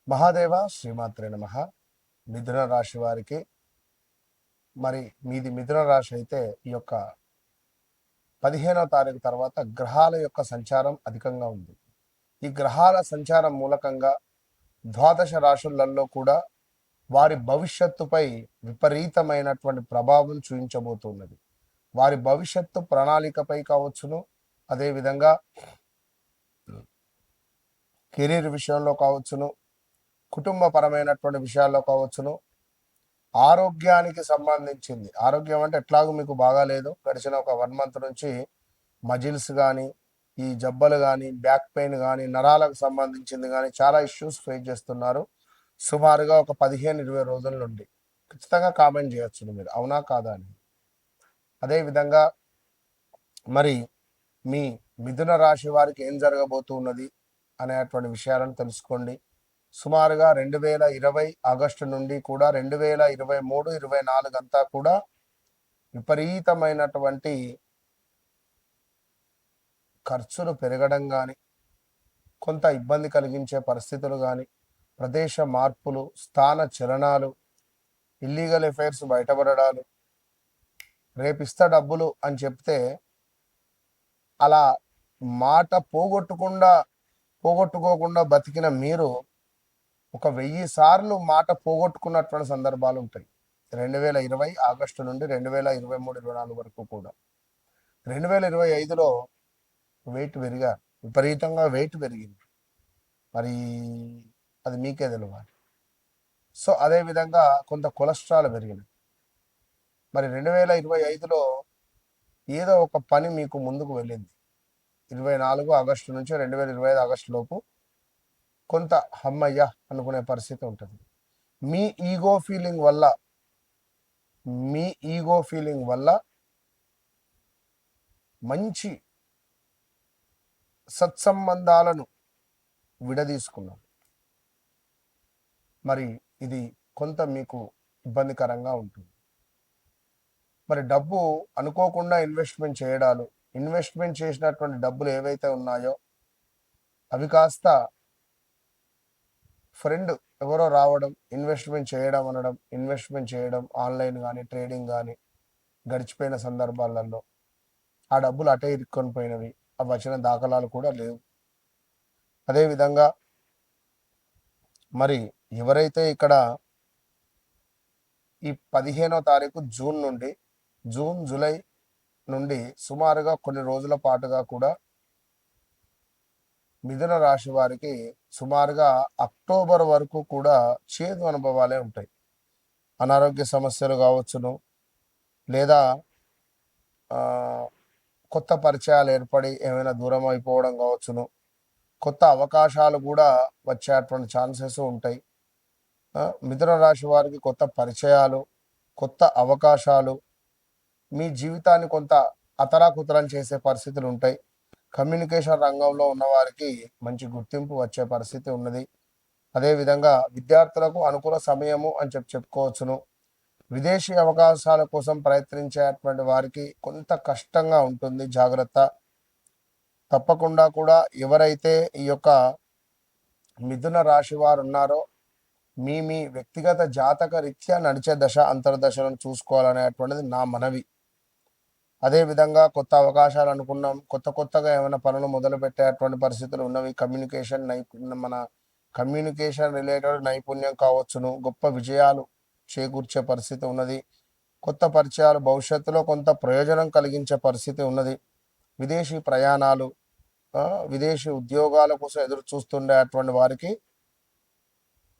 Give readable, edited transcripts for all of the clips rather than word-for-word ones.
మహాదేవ శ్రీమాత్రే నమః. మిథున రాశి వారికి మరి మీది మిథున రాశి అయితే ఈ యొక్క 15వ తారీఖు తర్వాత గ్రహాల యొక్క సంచారం అధికంగా ఉంది. ఈ గ్రహాల సంచారం మూలకంగా ద్వాదశ రాశులలో కూడా వారి భవిష్యత్తుపై విపరీతమైనటువంటి ప్రభావం చూపించబోతున్నది. వారి భవిష్యత్తు ప్రణాళికపై కావచ్చును, అదేవిధంగా కెరీర్ విషయంలో కావచ్చును, కుటుంబపరమైనటువంటి విషయాల్లో కావచ్చును, ఆరోగ్యానికి సంబంధించింది. ఆరోగ్యం అంటే ఎట్లాగూ మీకు బాగాలేదు, గడిచిన ఒక 1 మంత్ నుంచి మజిల్స్ కానీ, ఈ జబ్బలు కానీ, బ్యాక్ పెయిన్ కానీ, నరాలకు సంబంధించింది కానీ చాలా ఇష్యూస్ ఫేస్ చేస్తున్నారు. సుమారుగా ఒక 15-20 రోజుల నుండి ఖచ్చితంగా కామెంట్ చేయొచ్చు మీరు, అవునా కాదా అని. అదేవిధంగా మరి మీ మిథున రాశి వారికి ఏం జరగబోతున్నది అనేటువంటి విషయాలను తెలుసుకోండి. సుమారుగా 2020 ఆగస్టు నుండి కూడా 2023-24 అంతా కూడా విపరీతమైనటువంటి ఖర్చులు పెరగడం కానీ, కొంత ఇబ్బంది కలిగించే పరిస్థితులు కానీ, ప్రదేశ మార్పులు, స్థాన చలనాలు, ఇల్లీగల్ ఎఫైర్స్ బయటపడడాలు, రేపిస్తా డబ్బులు అని చెప్తే అలా మాట పోగొట్టుకోకుండా బతికిన మీరు ఒక 1000 సార్లు మాట పోగొట్టుకున్నటువంటి సందర్భాలు ఉంటాయి. 2020 ఆగస్టు నుండి 2023-24 వరకు కూడా. 2025లో వెయిట్ పెరిగారు, విపరీతంగా వెయిట్ పెరిగింది. మరి అది మీకే తెలియాలి. సో అదేవిధంగా కొంత కొలెస్ట్రాల్ పెరిగింది. మరి 2025లో ఏదో ఒక పని మీకు ముందుకు వెళ్ళింది. 24 ఆగస్టు నుంచి 2025 ఆగస్టు లోపు కొంత హమ్మయ్య అనుకునే పరిస్థితి ఉంటుంది. మీ ఈగో ఫీలింగ్ వల్ల మంచి సత్సంబంధాలను విడదీసుకున్నాం. మరి ఇది కొంత మీకు ఇబ్బందికరంగా ఉంటుంది. మరి డబ్బు అనుకోకుండా ఇన్వెస్ట్మెంట్ చేసినటువంటి డబ్బులు ఏవైతే ఉన్నాయో అవి కాస్త ఫ్రెండ్ ఎవరో రావడం, ఇన్వెస్ట్మెంట్ చేయడం ఆన్లైన్ కానీ, ట్రేడింగ్ కానీ గడిచిపోయిన సందర్భాలలో ఆ డబ్బులు అటే ఇరుక్కొని పోయినవి, అవి వచ్చిన దాఖలాలు కూడా లేవు. అదేవిధంగా మరి ఎవరైతే ఇక్కడ ఈ 15వ తారీఖు జూలై నుండి సుమారుగా కొన్ని రోజుల పాటుగా కూడా మిథున రాశి వారికి సుమారుగా అక్టోబర్ వరకు కూడా చేదు అనుభవాలే ఉంటాయి. అనారోగ్య సమస్యలు కావచ్చును, లేదా కొత్త పరిచయాలు ఏర్పడి ఏమైనా దూరం అయిపోవడం కావచ్చును, కొత్త అవకాశాలు కూడా వచ్చేటువంటి ఛాన్సెస్ ఉంటాయి. మిథున రాశి వారికి కొత్త పరిచయాలు, కొత్త అవకాశాలు మీ జీవితాన్ని కొంత అతరాకుతరం చేసే పరిస్థితులు ఉంటాయి. కమ్యూనికేషన్ రంగంలో ఉన్న వారికి మంచి గుర్తింపు వచ్చే పరిస్థితి ఉన్నది. అదేవిధంగా విద్యార్థులకు అనుకూల సమయము అని చెప్పుకోవచ్చును. విదేశీ అవకాశాల కోసం ప్రయత్నించేటువంటి వారికి కొంత కష్టంగా ఉంటుంది, జాగ్రత్త. తప్పకుండా కూడా ఎవరైతే ఈ యొక్క మిథున రాశి వారు ఉన్నారో మీ వ్యక్తిగత జాతక రీత్యా నడిచే దశ అంతర్దశలను చూసుకోవాలనేటువంటిది నా మనవి. అదేవిధంగా కొత్త అవకాశాలు అనుకున్నాం, కొత్తగా ఏమైనా పనులు మొదలు పెట్టేటువంటి పరిస్థితులు ఉన్నవి. కమ్యూనికేషన్ రిలేటెడ్ నైపుణ్యం కావచ్చును, గొప్ప విజయాలు చేకూర్చే పరిస్థితి ఉన్నది. కొత్త పరిచయాలు భవిష్యత్తులో కొంత ప్రయోజనం కలిగించే పరిస్థితి ఉన్నది. విదేశీ ప్రయాణాలు, విదేశీ ఉద్యోగాల కోసం ఎదురు చూస్తుండేటువంటి వారికి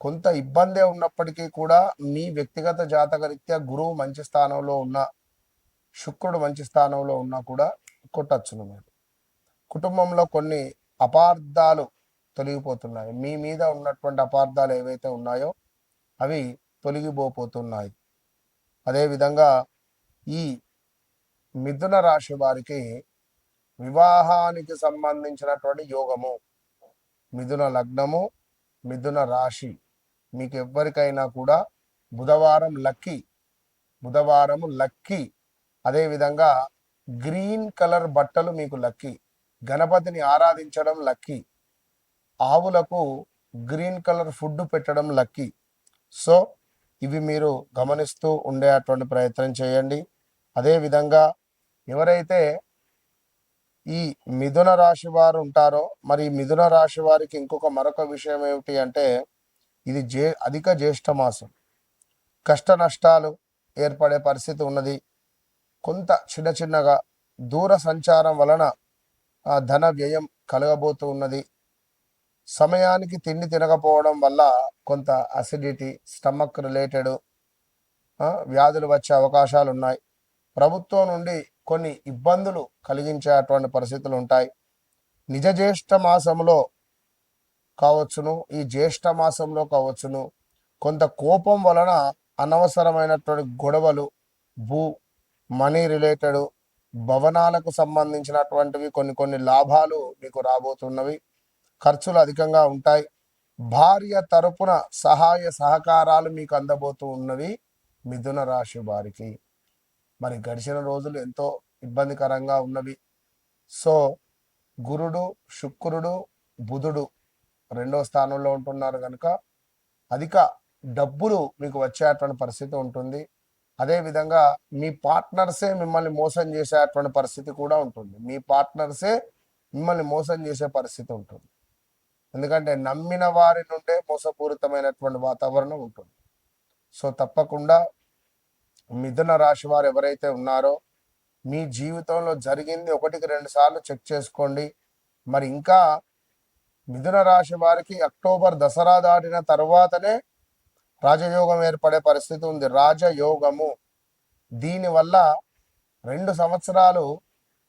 కొంత ఇబ్బందే ఉన్నప్పటికీ కూడా మీ వ్యక్తిగత జాతక రీత్యా గురువు మంచి స్థానంలో ఉన్న, శుక్రుడు మంచి స్థానంలో ఉన్నా కూడా కొట్టచ్చును. మీరు కుటుంబంలో కొన్ని అపార్థాలు తొలగిపోతున్నాయి. మీ మీద ఉన్నటువంటి అపార్థాలు ఏవైతే ఉన్నాయో అవి తొలగిపోతున్నాయి. అదేవిధంగా ఈ మిథున రాశి వారికి వివాహానికి సంబంధించినటువంటి యోగము, మిథున లగ్నము, మిథున రాశి, మీకు ఎవ్వరికైనా కూడా బుధవారం లక్కీ. అదేవిధంగా గ్రీన్ కలర్ బట్టలు మీకు లక్కీ. గణపతిని ఆరాధించడం లక్కీ. ఆవులకు గ్రీన్ కలర్ ఫుడ్ పెట్టడం లక్కీ. సో ఇవి మీరు గమనిస్తూ ఉండేటువంటి ప్రయత్నం చేయండి. అదేవిధంగా ఎవరైతే ఈ మిథున రాశి వారు ఉంటారో, మరి మిథున రాశి వారికి మరొక విషయం ఏమిటి అంటే, ఇది అధిక జ్యేష్ఠ మాసం. కష్ట నష్టాలు ఏర్పడే పరిస్థితి ఉన్నది. కొంత చిన్నగా దూర సంచారం వలన ధన వ్యయం కలగబోతూ ఉన్నది. సమయానికి తిండి తినకపోవడం వల్ల కొంత అసిడిటీ, స్టమక్ రిలేటెడ్ వ్యాధులు వచ్చే అవకాశాలు ఉన్నాయి. ప్రభుత్వం నుండి కొన్ని ఇబ్బందులు కలిగించేటువంటి పరిస్థితులు ఉంటాయి. నిజ జ్యేష్ఠ మాసంలో కావచ్చును, ఈ జ్యేష్ఠ మాసంలో కావచ్చును, కొంత కోపం వలన అనవసరమైనటువంటి గొడవలు, మనీ రిలేటెడ్, భవనాలకు సంబంధించినటువంటివి కొన్ని లాభాలు మీకు రాబోతున్నవి. ఖర్చులు అధికంగా ఉంటాయి. భార్య తరపున సహాయ సహకారాలు మీకు అందబోతూ ఉన్నవి మిథున రాశి వారికి. మరి గడిచిన రోజులు ఎంతో ఇబ్బందికరంగా ఉన్నవి. సో గురుడు, శుక్రుడు, బుధుడు 2వ స్థానంలో ఉంటున్నారు కనుక అధిక డబ్బులు మీకు వచ్చేటువంటి పరిస్థితి ఉంటుంది. అదేవిధంగా మీ పార్ట్నర్సే మిమ్మల్ని మోసం చేసేటువంటి పరిస్థితి కూడా ఉంటుంది. మీ పార్ట్నర్సే మిమ్మల్ని మోసం చేసే పరిస్థితి ఉంటుంది. ఎందుకంటే నమ్మిన వారి నుండే మోసపూరితమైనటువంటి వాతావరణం ఉంటుంది. సో తప్పకుండా మిథున రాశి వారు ఎవరైతే ఉన్నారో, మీ జీవితంలో జరిగింది 1-2 సార్లు చెక్ చేసుకోండి. మరి ఇంకా మిథున రాశి వారికి అక్టోబర్ దసరా దాటిన తర్వాతనే రాజయోగం ఏర్పడే పరిస్థితి ఉంది. రాజయోగము, దీనివల్ల 2 సంవత్సరాలు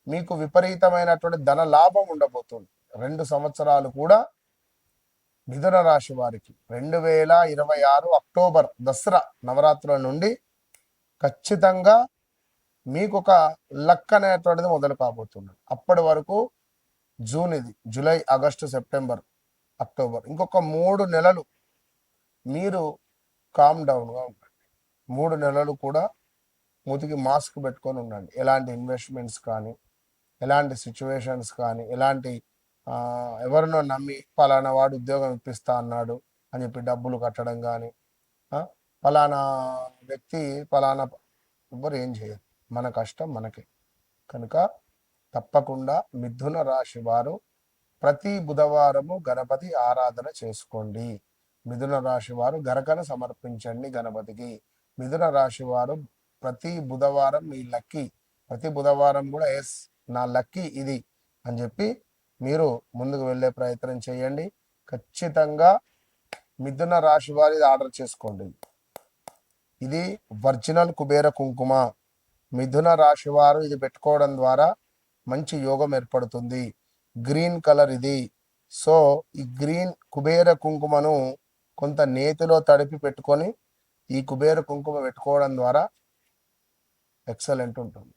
మీకు విపరీతమైనటువంటి ధన లాభం ఉండబోతుంది. 2 సంవత్సరాలు కూడా మిథున రాశి వారికి 2026 అక్టోబర్ దసరా నవరాత్రుల నుండి ఖచ్చితంగా మీకు ఒక లక్ అనేటువంటిది మొదలు కాబోతుంది. అప్పటి వరకు జూన్, ఇది జూలై, ఆగస్టు, సెప్టెంబర్, అక్టోబర్, ఇంకొక 3 నెలలు మీరు కామ్ డౌన్గా ఉండండి. 3 నెలలు కూడా మూతికి మాస్క్ పెట్టుకొని ఉండండి. ఎలాంటి ఇన్వెస్ట్మెంట్స్ కానీ, ఎలాంటి సిచ్యువేషన్స్ కానీ, ఎలాంటి ఎవరినో నమ్మి పలానా వాడు ఉద్యోగం ఇప్పిస్తా అన్నాడు అని చెప్పి డబ్బులు కట్టడం కానీ, పలానా వ్యక్తి పలానా ఎవ్వరు ఏం చేయరు. మన కష్టం మనకే. కనుక తప్పకుండా మిథున రాశి వారు ప్రతి బుధవారము గణపతి ఆరాధన చేసుకోండి. మిథున రాశి వారు గరకను సమర్పించండి గణపతికి. మిథున రాశి వారు ప్రతి బుధవారం మీ లక్కీ, ప్రతి బుధవారం కూడా ఎస్ నా లక్కీ ఇది అని చెప్పి మీరు ముందుకు వెళ్ళే ప్రయత్నం చేయండి. ఖచ్చితంగా మిథున రాశి వారి ఆర్డర్ చేసుకోండి. ఇది ఒరిజినల్ కుబేర కుంకుమ. మిథున రాశి వారు ఇది పెట్టుకోవడం ద్వారా మంచి యోగం ఏర్పడుతుంది. గ్రీన్ కలర్ ఇది. సో ఈ గ్రీన్ కుబేర కుంకుమను కొంత నేతిలో తడిపి పెట్టుకొని ఈ కుబేర కుంకుమ పెట్టుకోవడం ద్వారా ఎక్సలెంట్ ఉంటుంది.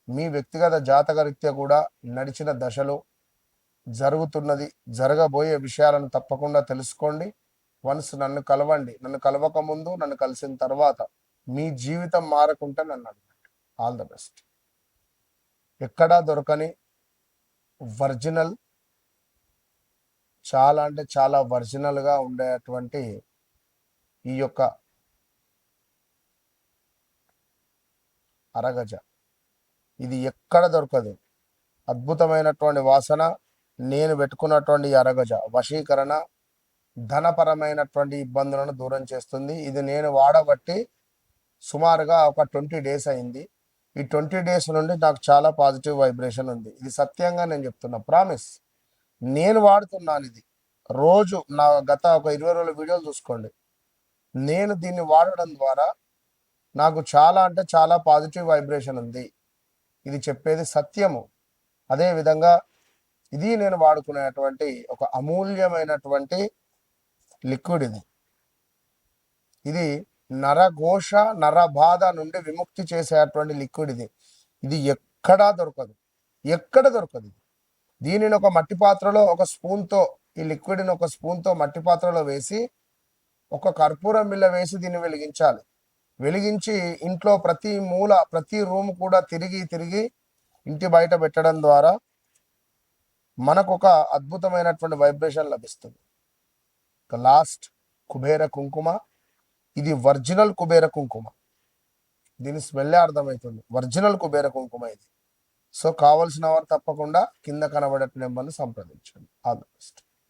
మీ వ్యక్తిగత జాతకరీత్యా కూడా నడిచిన దశలో జరుగుతున్నది, జరగబోయే విషయాలను తప్పకుండా తెలుసుకోండి. వన్స్ నన్ను కలవండి. నన్ను కలవక ముందు, నన్ను కలిసిన తర్వాత మీ జీవితం మారకుంటే నన్ను అడగండి. All the best. ఎక్కడా దొరకని ఒరిజినల్, చాలా అంటే చాలా ఒరిజినల్గా ఉండేటువంటి ఈ యొక్క అరగజ, ఇది ఎక్కడ దొరకదు. అద్భుతమైనటువంటి వాసన. నేను పెట్టుకున్నటువంటి అరగజ వశీకరణ, ధనపరమైనటువంటి ఇబ్బందులను దూరం చేస్తుంది. ఇది నేను వాడబట్టి సుమారుగా ఒక 20 డేస్ అయింది. ఈ 20 డేస్ నుండి నాకు చాలా పాజిటివ్ వైబ్రేషన్ ఉంది. ఇది సత్యంగా నేను చెప్తున్నా, ప్రామిస్. నేను వాడుతున్నాను ఇది రోజు. నా గత ఒక 20 రోజుల వీడియోలు చూసుకోండి. నేను దీన్ని వాడడం ద్వారా నాకు చాలా అంటే చాలా పాజిటివ్ వైబ్రేషన్ ఉంది. ఇది చెప్పేది సత్యము. అదేవిధంగా ఇది నేను వాడుకునేటువంటి ఒక అమూల్యమైనటువంటి లిక్విడ్. ఇది నరఘోష, నరబాధ నుండి విముక్తి చేసేటువంటి లిక్విడ్. ఇది ఎక్కడా దొరకదు, ఎక్కడ దొరకదు. దీనిని ఒక మట్టి పాత్రలో ఒక స్పూన్తో, ఈ లిక్విడ్ని ఒక స్పూన్తో మట్టి పాత్రలో వేసి ఒక కర్పూరం బిళ్ళ వేసి దీన్ని వెలిగించాలి. వెలిగించి ఇంట్లో ప్రతి మూల, ప్రతి రూమ్ కూడా తిరిగి ఇంటి బయట పెట్టడం ద్వారా మనకు ఒక అద్భుతమైనటువంటి వైబ్రేషన్ లభిస్తుంది. లాస్ట్ కుబేర కుంకుమ. ఇది ఒరిజినల్ కుబేర కుంకుమ. దీని స్మెల్లే అర్థమవుతుంది, ఒరిజినల్ కుబేర కుంకుమ ఇది. సో కావలసిన వారు తప్పకుండా కింద కనబడే నెంబర్ని సంప్రదించండి. All the best.